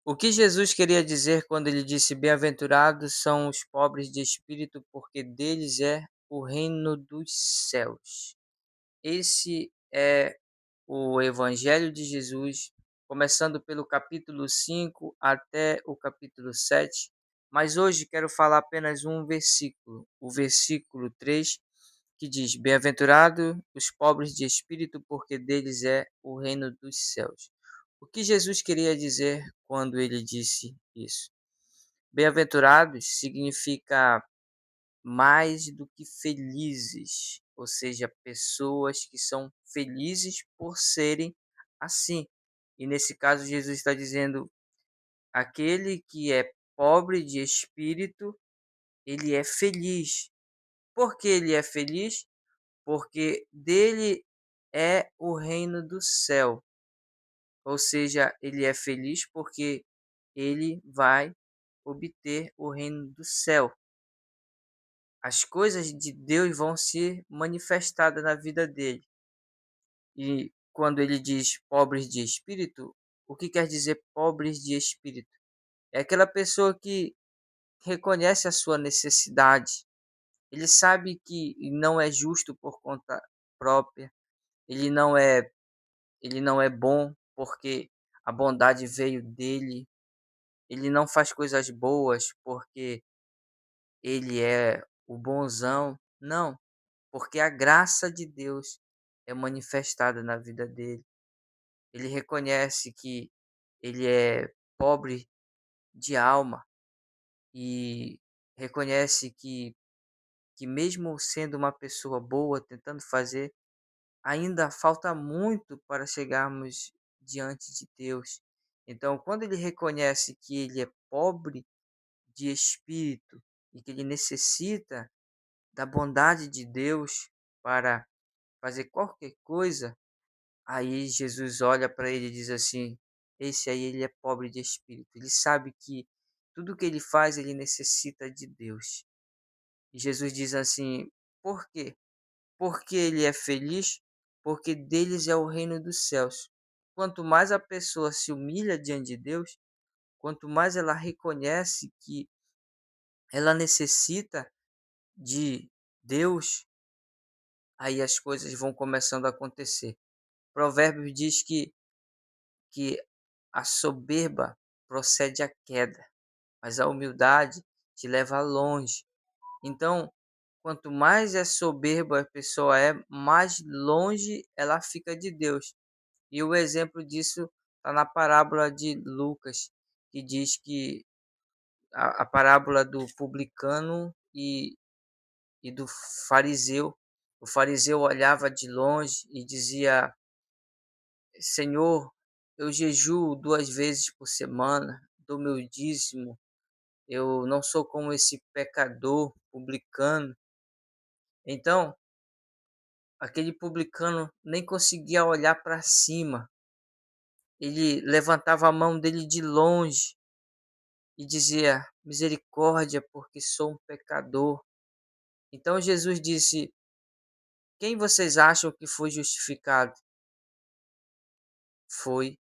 O que Jesus queria dizer quando ele disse: "Bem-aventurados são os pobres de espírito, porque deles é o reino dos céus". Esse é o evangelho de Jesus, começando pelo capítulo 5 até o capítulo 7. Mas hoje quero falar apenas um versículo, o versículo 3, que diz: "Bem-aventurado os pobres de espírito, porque deles é o reino dos céus". O que Jesus queria dizer quando ele disse isso? Bem-aventurados significa mais do que felizes, ou seja, pessoas que são felizes por serem assim. E nesse caso, Jesus está dizendo: aquele que é pobre de espírito, ele é feliz. Por que ele é feliz? Porque dele é o reino do céu. Ou seja, ele é feliz porque ele vai obter o reino do céu. As coisas de Deus vão ser manifestadas na vida dele. E quando ele diz pobres de espírito, o que quer dizer pobres de espírito? É aquela pessoa que reconhece a sua necessidade. Ele sabe que não é justo por conta própria. Ele não é, ele não é bom porque a bondade veio dele. Ele não faz coisas boas porque ele é o bonzão. Não, porque a graça de Deus é manifestada na vida dele. Ele reconhece que ele é pobre de alma e reconhece que mesmo sendo uma pessoa boa, tentando fazer, ainda falta muito para chegarmos diante de Deus. Então, quando ele reconhece que ele é pobre de espírito e que ele necessita da bondade de Deus para fazer qualquer coisa, aí Jesus olha para ele e diz assim: esse aí ele é pobre de espírito. Ele sabe que tudo que ele faz ele necessita de Deus. E Jesus diz assim: por quê? Porque ele é feliz, porque deles é o reino dos céus. Quanto mais a pessoa se humilha diante de Deus, quanto mais ela reconhece que ela necessita de Deus, aí as coisas vão começando a acontecer. Provérbios diz que a soberba procede à queda, mas a humildade te leva longe. Então, quanto mais é soberba a pessoa é, mais longe ela fica de Deus. E o exemplo disso está na parábola de Lucas, que diz que a parábola do publicano e do fariseu. O fariseu olhava de longe e dizia: Senhor, eu jejuo 2 vezes por semana, dou meu dízimo, eu não sou como esse pecador publicano. Então, aquele publicano nem conseguia olhar para cima. Ele levantava a mão dele de longe e dizia: misericórdia, porque sou um pecador. Então Jesus disse: quem vocês acham que foi justificado? Foi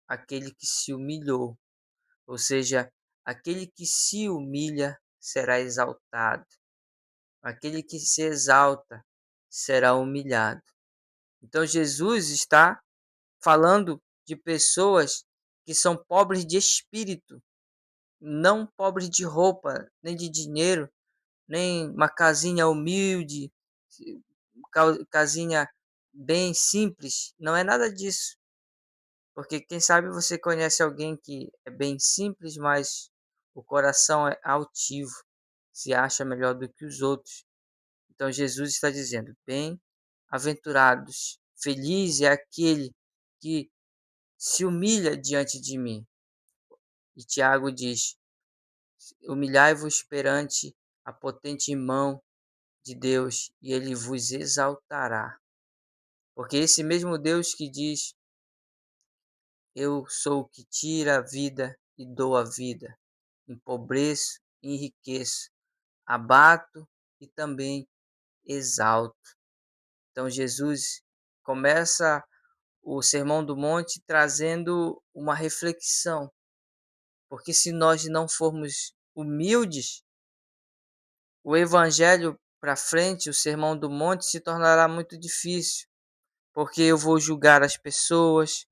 aquele que se humilhou. Ou seja, aquele que se humilha será exaltado. Aquele que se exalta será humilhado. Então Jesus está falando de pessoas que são pobres de espírito, não pobres de roupa, nem de dinheiro, nem uma casinha humilde, casinha bem simples. Não é nada disso. Porque quem sabe você conhece alguém que é bem simples, mas o coração é altivo, se acha melhor do que os outros. Então Jesus está dizendo: bem-aventurados, feliz é aquele que se humilha diante de mim. E Tiago diz: humilhai-vos perante a potente mão de Deus, e ele vos exaltará. Porque esse mesmo Deus que diz: eu sou o que tira a vida e dou a vida, empobreço e enriqueço, abato e também exalto. Então Jesus começa o Sermão do Monte trazendo uma reflexão. porque se nós não formos humildes, o evangelho para frente, o sermão do monte se tornará muito difícil, porque eu vou julgar as pessoas,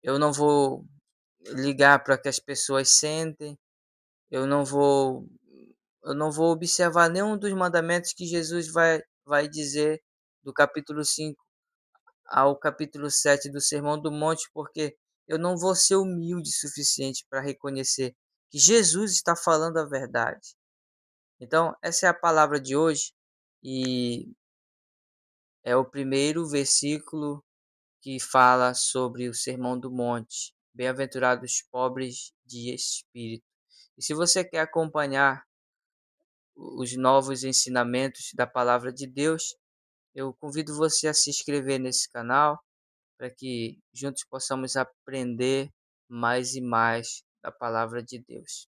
eu não vou ligar para que as pessoas sentem, eu não vou eu não vou observar nenhum dos mandamentos que Jesus vai dizer do capítulo 5 ao capítulo 7 do Sermão do Monte, porque eu não vou ser humilde o suficiente para reconhecer que Jesus está falando a verdade. Então, essa é a palavra de hoje e é o primeiro versículo que fala sobre o Sermão do Monte. Bem-aventurados os pobres de espírito. E se você quer acompanhar os novos ensinamentos da palavra de Deus, eu convido você a se inscrever nesse canal para que juntos possamos aprender mais e mais da palavra de Deus.